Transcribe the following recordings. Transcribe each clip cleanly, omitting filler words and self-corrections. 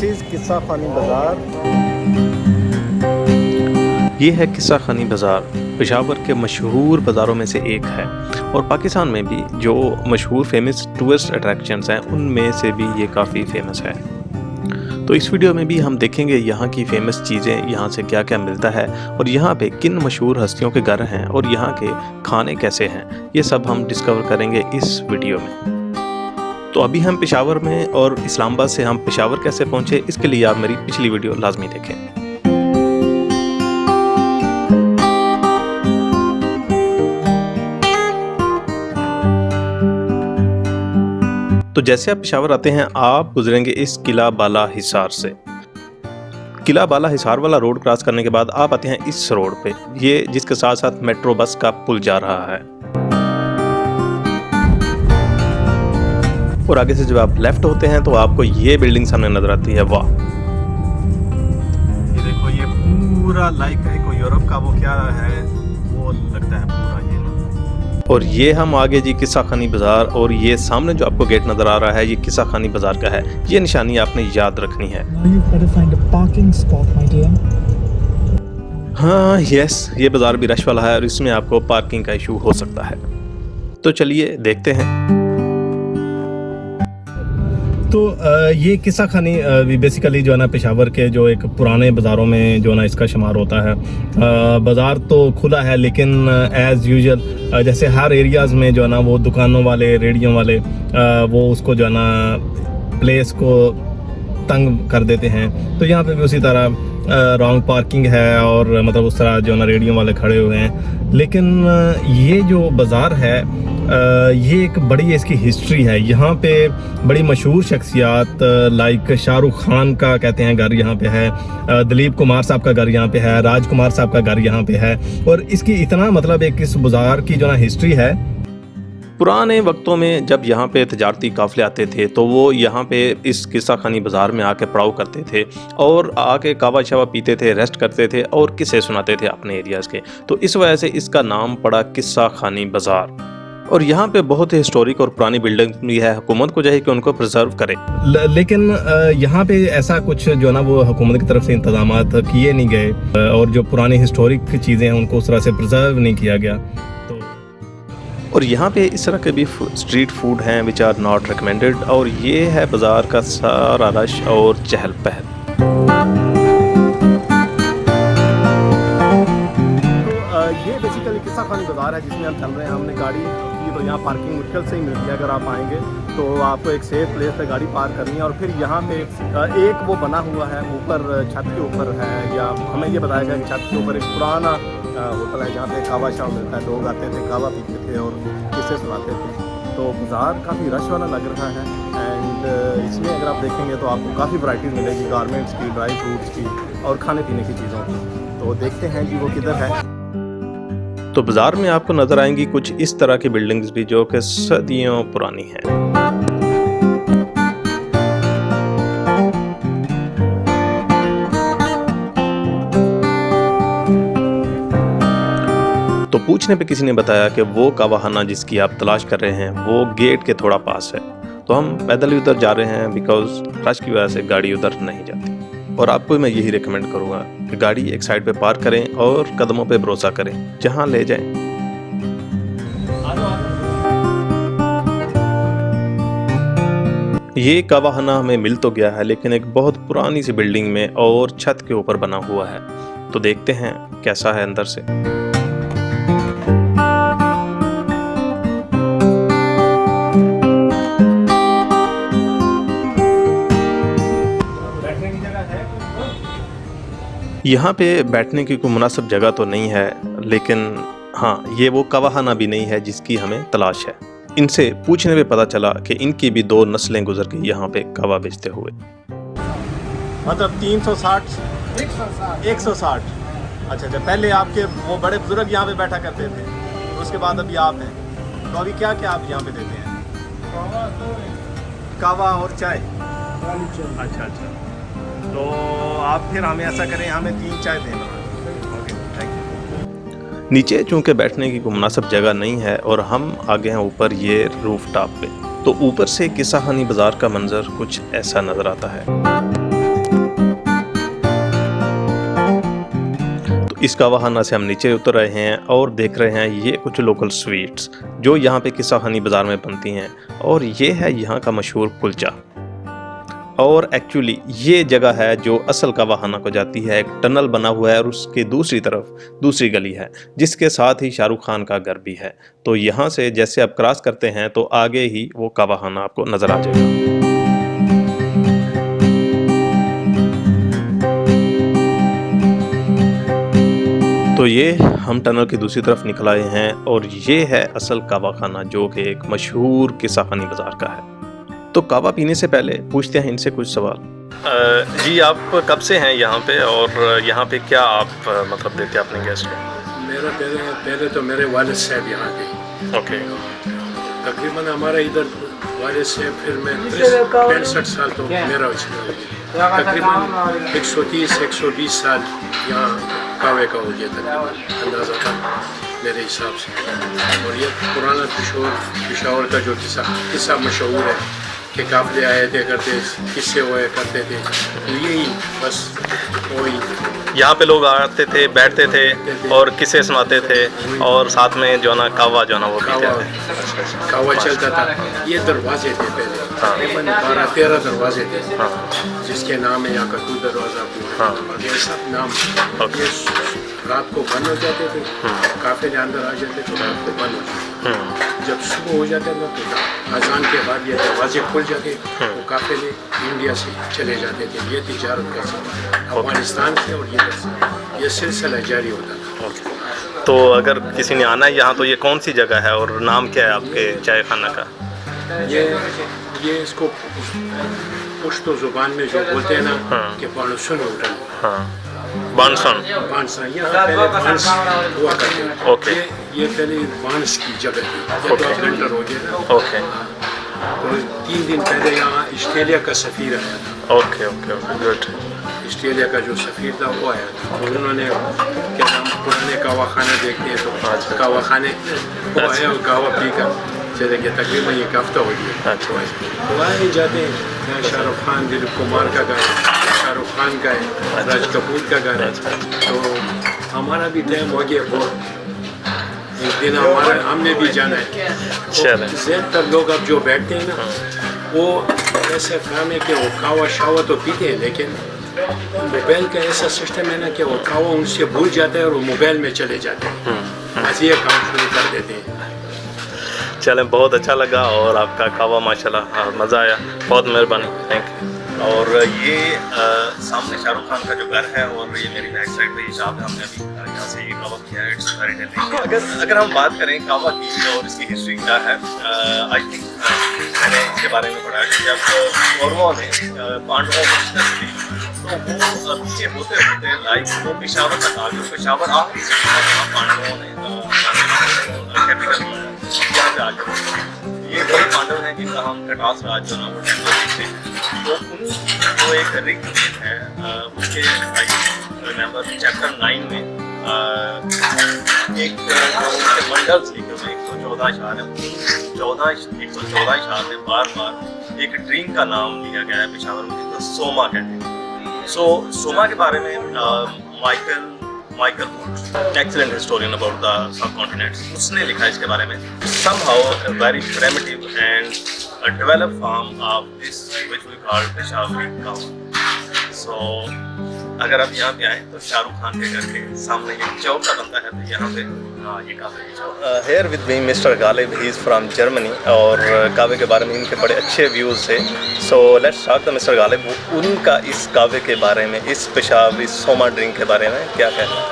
This is किस्सा खानी बाज़ार। ये है किस्सा खानी बाज़ार, पेशावर के मशहूर बाज़ारों में से एक है और पाकिस्तान में भी जो मशहूर फेमस टूरिस्ट अट्रैक्शंस हैं उनमें से भी ये काफ़ी फेमस है। तो इस वीडियो में भी हम देखेंगे यहाँ की फेमस चीज़ें, यहाँ से क्या क्या मिलता है और यहाँ पे किन मशहूर हस्तियों के घर हैं और यहाँ के खाने कैसे हैं, ये सब हम डिस्कवर करेंगे इस वीडियो में। तो अभी हम पेशावर में और इस्लामाबाद से हम पेशावर कैसे पहुँचे, इसके लिए आप मेरी पिछली वीडियो लाजमी देखें। तो जैसे आप पेशावर आते हैं आप गुजरेंगे इस किला बाला हिसार से। किला बाला हिसार वाला रोड क्रॉस करने के बाद आप आते हैं इस रोड पे, ये जिसके साथ साथ मेट्रो बस का पुल जा रहा है। और आगे से जब आप लेफ्ट होते हैं तो आपको ये बिल्डिंग सामने नजर आती है। वाह, ये देखो, ये पूरा लाइक यूरोप का वो क्या है वो लगता है पूरा ये। और ये हम आगे जी किस्सा खानी बाज़ार, और ये सामने जो आपको गेट नज़र आ रहा है ये किस्सा खानी बाज़ार का है। ये निशानी आपने याद रखनी है। हाँ यस, ये बाज़ार भी रश वाला है और इसमें आपको पार्किंग का इशू हो सकता है। तो चलिए देखते हैं। तो ये किस्सा खानी बेसिकली जो है ना पेशावर के जो एक पुराने बाज़ारों में जो है ना इसका शुमार होता है। बाज़ार तो खुला है लेकिन एज़ यूजुअल जैसे हर एरियाज़ में जो है ना वो दुकानों वाले, रेडियों वाले वो उसको जो है ना प्लेस को तंग कर देते हैं। तो यहाँ पे भी उसी तरह रॉन्ग पार्किंग है और मतलब उस तरह जो है ना रेडियो वाले खड़े हुए हैं। लेकिन ये जो बाज़ार है ये एक बड़ी इसकी हिस्ट्री है। यहाँ पे बड़ी मशहूर शख्सियात लाइक शाहरुख खान का कहते हैं घर यहाँ पे है, दिलीप कुमार साहब का घर यहाँ पे है, राजकुमार साहब का घर यहाँ पे है। और इसकी इतना मतलब एक इस बाज़ार की जो ना हिस्ट्री है। पुराने वक्तों में जब यहाँ पे तजारती काफ़िले आते थे तो वो यहाँ पे इस किस्सा खानी बाज़ार में आके पड़ाव करते थे और आके कावा शावा पीते थे, रेस्ट करते थे और किस्से सुनाते थे अपने एरियाज़ के। तो इस वजह से इसका नाम पड़ा किस्सा खानी बाज़ार। और यहाँ पे बहुत ही हिस्टोरिक और पुरानी बिल्डिंग भी है। हुकूमत को चाहिए कि उनको प्रिजर्व करे, लेकिन यहाँ पे ऐसा कुछ जो ना वो हुकूमत की तरफ से इंतजाम किए नहीं गए और जो पुरानी हिस्टोरिक चीज़ें हैं उनको उस तरह से प्रिजर्व नहीं किया गया। और यहाँ पे इस तरह के भी स्ट्रीट फूड हैं विच आर नॉट रिकमेंडेड। और ये है बाज़ार का सारा रश और चहल पहल। ये बेसिकली किस्सा खानी बाज़ार है जिसमें हम चल रहे हैं। हमने गाड़ी की तो यहाँ पार्किंग मुश्किल से ही मिलती है। अगर आप आएंगे तो आपको एक सेफ प्लेस पे गाड़ी पार्क करनी है। और फिर यहाँ पे एक वो बना हुआ है ऊपर, छत के ऊपर है, या हमें ये बताया गया कि छत के ऊपर एक पुराना होटल है जहाँ पे कावा शाव मिलता है। लोग आते थे, कावा पीते थे और किस्से सुनाते थे। तो बाज़ार काफ़ी रश वाला लग रहा है। एंड इसमें अगर आप देखेंगे तो आपको काफ़ी वैरायटीज़ मिलेगी गारमेंट्स की, ड्राई फ्रूट्स की और खाने पीने की चीज़ों की। तो देखते हैं जी वो किधर है। तो बाज़ार में आपको नज़र आएंगी कुछ इस तरह की बिल्डिंग्स भी जो कि सदियों पुरानी हैं। तो पूछने पे किसी ने बताया कि वो कावाहाना जिसकी आप तलाश कर रहे हैं वो गेट के थोड़ा पास है। तो हम पैदल ही उधर जा रहे हैं बिकॉज रश की वजह से गाड़ी उधर नहीं जाती। और आपको मैं यही रिकमेंड करूँगा कि गाड़ी एक साइड पे पार्क करें और कदमों पे भरोसा करें, जहां ले जाएं। ये कावाहाना हमें मिल तो गया है लेकिन एक बहुत पुरानी सी बिल्डिंग में और छत के ऊपर बना हुआ है। तो देखते हैं कैसा है अंदर से। यहाँ पे बैठने की कोई मुनासिब जगह तो नहीं है, लेकिन हाँ ये वो कावाहाना भी नहीं है जिसकी हमें तलाश है। इनसे पूछने पे पता चला कि इनकी भी 2 नस्लें गुजर गई यहाँ पे कावा बेचते हुए। मतलब 360 160। अच्छा, पहले आपके वो बड़े बुजुर्ग यहाँ पे बैठा करते थे, उसके बाद अभी आप हैं। तो अभी क्या क्या आप यहाँ पे देते हैं? कावा और चाय। अच्छा, तो आप फिर हमें ऐसा करें, हमें 3 चाय देना। Okay, thank you. नीचे चूँकि बैठने की कोई मुनासिब जगह नहीं है और हम आ गए हैं ऊपर ये रूफ टॉप पे। तो ऊपर से किस्सा खानी बाज़ार का मंजर कुछ ऐसा नज़र आता है। इस कावाखाना से हम नीचे उतर रहे हैं और देख रहे हैं ये कुछ लोकल स्वीट्स जो यहाँ पे किस्सा खानी बाज़ार में बनती हैं, और ये है यहाँ का मशहूर कुलचा। और एक्चुअली ये जगह है जो असल कावाखाना को जाती है, एक टनल बना हुआ है और उसके दूसरी तरफ दूसरी गली है जिसके साथ ही शाहरुख खान का घर भी है। तो यहाँ से जैसे आप क्रॉस करते हैं तो आगे ही वो कावाखाना आपको नज़र आ जाएगा। तो ये हम टनल की दूसरी तरफ निकल आए हैं और ये है असल कावाखाना जो कि एक मशहूर किस्सा खानी बाज़ार का है। तो कावा पीने से पहले पूछते हैं इनसे कुछ सवाल। जी, आप कब से हैं यहाँ पे और यहाँ पे क्या आप मतलब देते हैं अपने गेस्ट को? मेरा पहले तो मेरे वालिद साहब यहाँ के। ओके। तकरीबन हमारा इधर वालिद साहब, फिर मैं 65 साल तो मेरा तकरीबन 130-120 साल यहाँ कावे का हो गया तकरीबन अंदाज़ा था मेरे हिसाब से। और ये पुराना पेशावर का जो किस्सा मशहूर है कि काफले आए थे करते, किस्से हुए करते थे, तो यही बस वही यहाँ पे लोग आते थे, बैठते थे और किस्से सुनाते थे और साथ में जो ना कावा जो ना वो पीते थे। कावा चलता था। ये दरवाजे थे पहले, तकरीबन 12-13 दरवाजे थे जिसके नाम है यहाँ कद्दू दरवाज़ा, ये सब नाम। ये रात को बंद हो जाते थे, काफिले अंदर आ जाते थे, रात को बंद हो जाते। जब सुबह हो जाता था तो अजान के बाद ये दरवाजे खुल जाते, तो काफिले इंडिया से चले जाते थे। ये तिजारत का सफर अफगानिस्तान से और ये सिलसिला जारी होता था। तो अगर किसी ने आना है यहाँ तो ये कौन सी जगह है और नाम क्या है आपके चाय खाना का? ये इसको पुश्तो जुबान में जो बोलते हैं ना कि बानसन होटल। बानसन यहाँ पहले बांस हुआ करते हैं। ओके। ये पहले बांस की जगह थी। तो विंटर हो गया ना। ओके। तो 3 दिन पहले यहाँ ऑस्ट्रेलिया का सफ़ीर आया था। Okay okay okay, good. Australia का जो सफ़ीर था वो आया था, तो उन्होंने क्या नाम पुराने कावाखाने देखते हैं तो कावाखाने वो आया और कावा पी कर चले गए। तकरीबन एक हफ्ता हो गया। तो आए जाते हैं, यहाँ शाहरुख खान, दिलीप कुमार का घर, शाहरुख खान का है, राज कपूर का घर है। तो हमारा भी टाइम हो गया बहुत, एक दिन हमने भी जाना है। ज़्यादातर लोग अब जो बैठते हैं ना वो ऐसे काम है कि वो कावा शावा तो पीते हैं, लेकिन मोबाइल का ऐसा सिस्टम है ना कि वो कावा उनसे भूल जाता है और वो मोबाइल में चले जाते हैं, बस ये काम शुरू कर देते हैं। चलें, बहुत अच्छा लगा और आपका कावा माशाल्लाह मज़ा आया, बहुत मेहरबानी, थैंक यू। और ये सामने शाहरुख खान का जो घर है और ये मेरी बैक साइड पे ये शॉप है, हमने अभी यहाँ से ये कावा किया है। It's very tasty. अगर हम बात करें कावा की और इसकी हिस्ट्री क्या है, आई थिंक मैंने इसके बारे में पढ़ा कि जब कौरवों ने पांडवों को शिकस्त दी तो वो पीछे होते होते लाइक वो पेशावर तक आ गए। पेशावर आखिरी से पांडवों ने कैपिटल यहाँ पे आ गए। ये वही पांडव हैं जिनका हम कटास राज जो ना वो देखते हैं। तो उन जो एक रिंग है उसके आई रिमेंबर चैप्टर 9 में एक उनके मंडल्स लिखे हुए 114 शार है। 114 शार में बार बार एक ड्रिंक का नाम लिया गया है पेशावर में, तो सोमा कहते हैं। सो सोमा के बारे में Michael Wood, excellent historian about the subcontinents, उसने लिखा है इसके बारे में। somehow a very primitive and developed form of this which we call Peshawari kawa. So अगर आप यहाँ पे आए तो शाहरुख खान के घर के सामने एक चौक का बनता है, तो यहाँ पे ये कावे की चौक। Here with me Mr. Galib, he is from Germany और कावे के बारे में इनके बड़े अच्छे व्यूज़ है। So let's talk to Mr. Galib, उनका इस कावे के बारे में, इस पेशावरी सोमा ड्रिंक के बारे में क्या कहना है?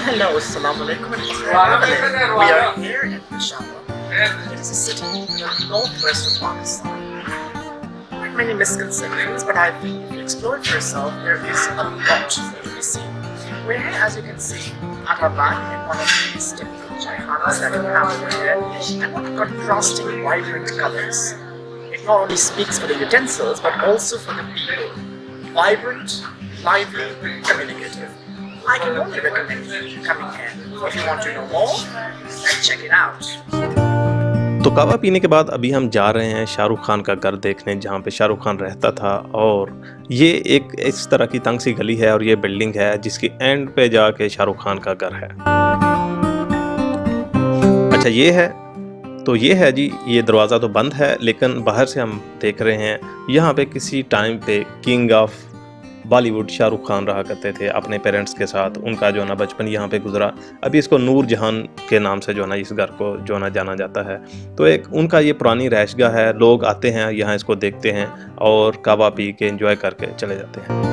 Hello, assalamu alaikum. We are here in Peshawar. It is a city in the northwest of Pakistan. There are many misconceptions, but I think if you explore it for yourself, there is a lot to be seen. We're here, as you can see, at our back in one of these typical chaihanas that you have over here, and what contrasting, vibrant colors. It not only speaks for the utensils, but also for the people. Vibrant, lively, communicative. I can only recommend you coming here. If you want to know more, then check it out. तो कहवा पीने के बाद अभी हम जा रहे हैं शाहरुख खान का घर देखने, जहाँ पे शाहरुख खान रहता था। और ये एक इस तरह की तंग सी गली है और ये बिल्डिंग है जिसकी एंड पे जाके शाहरुख खान का घर है। अच्छा ये है, तो ये है जी, ये दरवाज़ा तो बंद है लेकिन बाहर से हम देख रहे हैं यहाँ पे किसी टाइम पे किंग ऑफ बॉलीवुड शाहरुख खान रहा करते थे अपने पेरेंट्स के साथ। उनका जो ना बचपन यहाँ पे गुजरा। अभी इसको नूर जहान के नाम से जो ना इस घर को जो ना जाना जाता है। तो एक उनका ये पुरानी रहायशगाह है। लोग आते हैं यहाँ, इसको देखते हैं और कहवा पी के एंजॉय करके चले जाते हैं।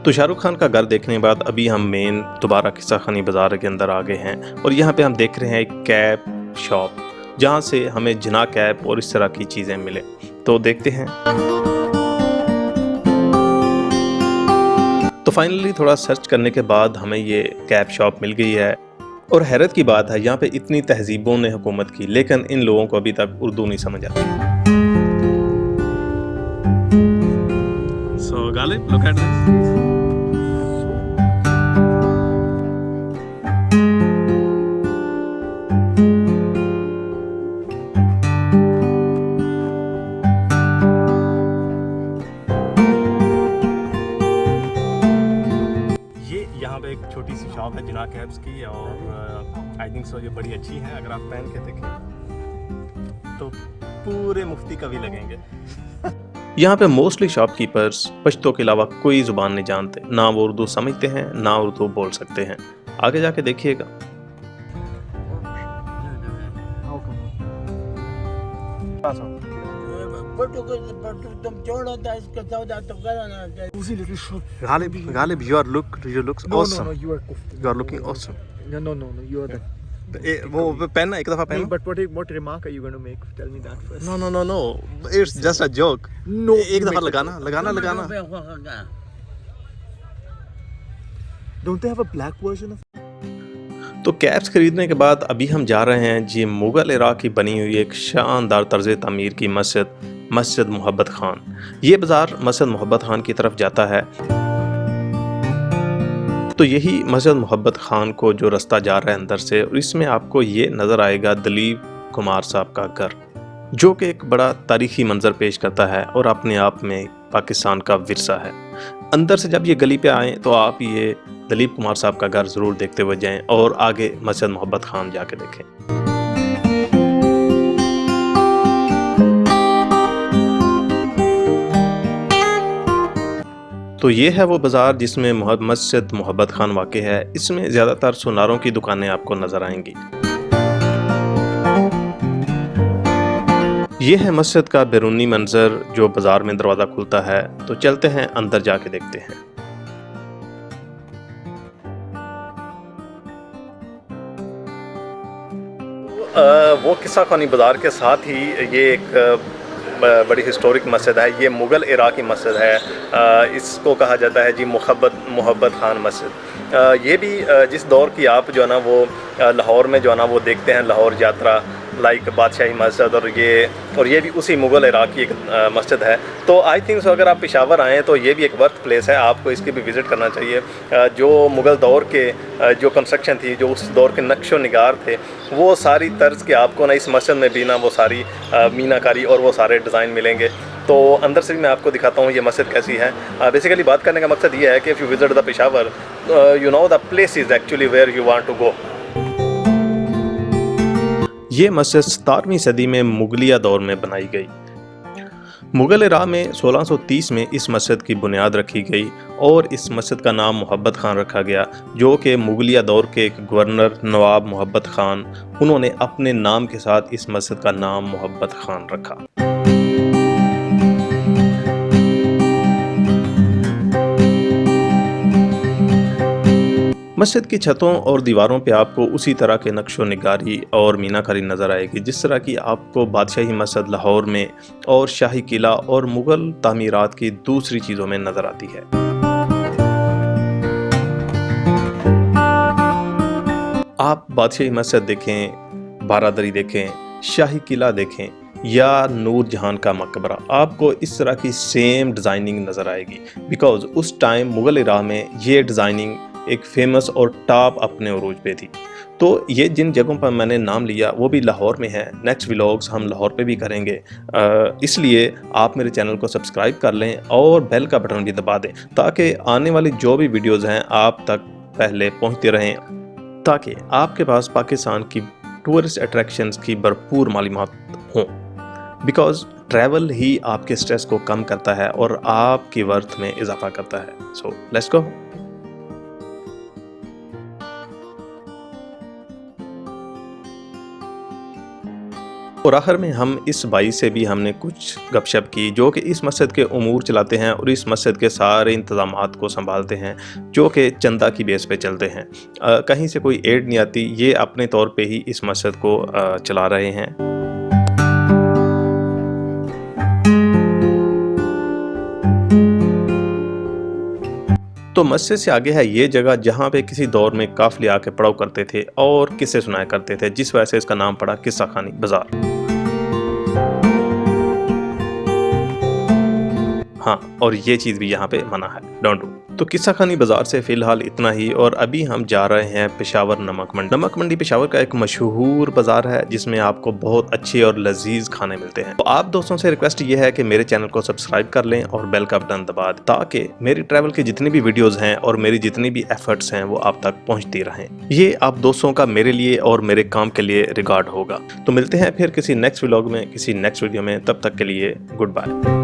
तो शाहरुख खान का घर देखने के बाद अभी हम मेन दोबारा किस्सा खानी बाज़ार के अंदर आ गए हैं और यहाँ पे हम देख रहे हैं एक कैप शॉप जहाँ से हमें जिना कैप और इस तरह की चीज़ें मिले। तो देखते हैं। तो फाइनली थोड़ा सर्च करने के बाद हमें ये कैप शॉप मिल गई है। और हैरत की बात है, यहाँ पे इतनी तहजीबों ने हुकूमत की लेकिन इन लोगों को अभी तक उर्दू नहीं समझ आती। So Galip, look at this. यहाँ पे एक छोटी सी शॉप है जिना कैब्स की और आई थिंक सो ये बड़ी अच्छी है। अगर आप पहन के देखें तो पूरे मुफ्ती कवि लगेंगे। यहाँ पे मोस्टली शॉपकीपर्स पश्तो के अलावा कोई ज़ुबान नहीं जानते, ना वो उर्दू समझते हैं ना उर्दू बोल सकते हैं। आगे जाके देखिएगा। Galib, you looks awesome. No, you are kufti. You are looking awesome. No, you are the. वो पहनना एक दफा पहनो। But what remark are you going to make? Tell me that first. No. It's just a joke. No. एक दफा लगाना। Don't they have a black version of? तो caps खरीदने के बाद अभी हम जा रहे हैं जी मुग़ल इरा की बनी हुई एक शानदार तर्ज तामीर की मस्जिद मोहब्बत खान। ये बाज़ार मस्जिद मोहब्बत खान की तरफ जाता है। तो यही मस्जिद मोहब्बत खान को जो रास्ता जा रहा है अंदर से, और इसमें आपको ये नज़र आएगा दिलीप कुमार साहब का घर, जो कि एक बड़ा तारीखी मंजर पेश करता है और अपने आप में पाकिस्तान का विरसा है। अंदर से जब ये गली पे आएँ तो आप ये दिलीप कुमार साहब का घर ज़रूर देखते हुए जाएं और आगे मस्जिद मोहब्बत खान जाके देखें। तो ये है वो बाज़ार जिसमें मस्जिद मोहब्बत खान वाक़ई है। इसमें ज़्यादातर सुनारों की दुकानें आपको नज़र आएंगी। ये है मस्जिद का बैरूनी मंजर जो बाज़ार में दरवाज़ा खुलता है। तो चलते हैं अंदर जाके देखते हैं। वो किस्सा खानी बाज़ार के साथ ही ये एक बड़ी हिस्टोरिक मस्जिद है। ये मुग़ल इरा की मस्जिद है। इसको कहा जाता है जी मोहब्बत खान मस्जिद। ये भी जिस दौर की आप जो है ना वो लाहौर में जो है ना वो देखते हैं, लाहौर यात्रा लाइक बादशाही मस्जिद, और ये भी उसी मुग़ल इरा की एक मस्जिद है। तो आई थिंक सो अगर आप पेशावर आएँ तो ये भी एक वर्थ प्लेस है, आपको इसकी भी विज़िट करना चाहिए। जो मुग़ल दौर के जो कंस्ट्रक्शन थी, जो उस दौर के नक्शो निगार थे, वो सारी तर्ज के आपको ना इस मस्जिद में भी ना वो सारी मीनाकारी और वो सारे डिज़ाइन मिलेंगे। तो अंदर से भी मैं आपको दिखाता हूँ ये मस्जिद कैसी है। बेसिकली बात करने का मकसद ये है कि if you visit the Peshawar, you know the place is actually where you want to go. ये मस्जिद 17वीं सदी में मुगलिया दौर में बनाई गई। मुग़ल इरा में 1630 में इस मस्जिद की बुनियाद रखी गई और इस मस्जिद का नाम मोहब्बत खान रखा गया, जो कि मुगलिया दौर के एक गवर्नर नवाब मोहब्बत खान, उन्होंने अपने नाम के साथ इस मस्जिद का नाम मोहब्बत खान रखा। मस्जिद की छतों और दीवारों पे आपको उसी तरह के नक्शो निगारी और मीनाकारी नज़र आएगी जिस तरह की आपको बादशाही मस्जिद लाहौर में और शाही किला और मुग़ल तामीरात की दूसरी चीज़ों में नज़र आती है। आप बादशाही मस्जिद देखें, बारादरी देखें, शाही किला देखें, या नूर जहां का मकबरा, आपको इस तरह की सेम डिज़ाइनिंग नज़र आएगी, बिकॉज़ उस टाइम मुग़ल इरा में ये डिज़ाइनिंग एक फेमस और टॉप अपने उरूज पे थी। तो ये जिन जगहों पर मैंने नाम लिया वो भी लाहौर में है। नेक्स्ट व्लॉग्स हम लाहौर पे भी करेंगे, इसलिए आप मेरे चैनल को सब्सक्राइब कर लें और बेल का बटन भी दबा दें ताकि आने वाली जो भी वीडियोज़ हैं आप तक पहले पहुंचते रहें, ताकि आपके पास पाकिस्तान की टूरिस्ट अट्रैक्शंस की भरपूर मालूमात हों। बिकॉज़ ट्रैवल ही आपके स्ट्रेस को कम करता है और आपकी वर्थ में इजाफा करता है। So let's go. और आखिर में हम इस भाई से भी हमने कुछ गपशप की जो कि इस मस्जिद के उमूर चलाते हैं और इस मस्जिद के सारे इंतज़ामात को संभालते हैं, जो कि चंदा की बेस पे चलते हैं। कहीं से कोई एड नहीं आती, ये अपने तौर पे ही इस मस्जिद को चला रहे हैं। तो मस्जिद से आगे है ये जगह जहाँ पे किसी दौर में काफिले आके पड़ाव करते थे और किस्से सुनाया करते थे, जिस वजह से इसका नाम पड़ा किस्सा खानी बाजार। हाँ, और ये चीज़ भी यहाँ पे मना है, डोंट डू। तो किस्सा खानी बाजार से फ़िलहाल इतना ही, और अभी हम जा रहे हैं पेशावर नमक मंडी। नमक मंडी पेशावर का एक मशहूर बाजार है जिसमें आपको बहुत अच्छे और लजीज खाने मिलते हैं। तो आप दोस्तों से रिक्वेस्ट ये है कि मेरे चैनल को सब्सक्राइब कर लें और बेल का बटन दबा दें ताकि मेरी ट्रैवल की जितनी भी वीडियोज़ हैं और मेरी जितनी भी एफर्ट्स हैं वो आप तक पहुँचती रहें। ये आप दोस्तों का मेरे लिए और मेरे काम के लिए रिगार्ड होगा। तो मिलते हैं फिर किसी नेक्स्ट व्लॉग में, किसी नेक्स्ट वीडियो में। तब तक के लिए गुड बाय।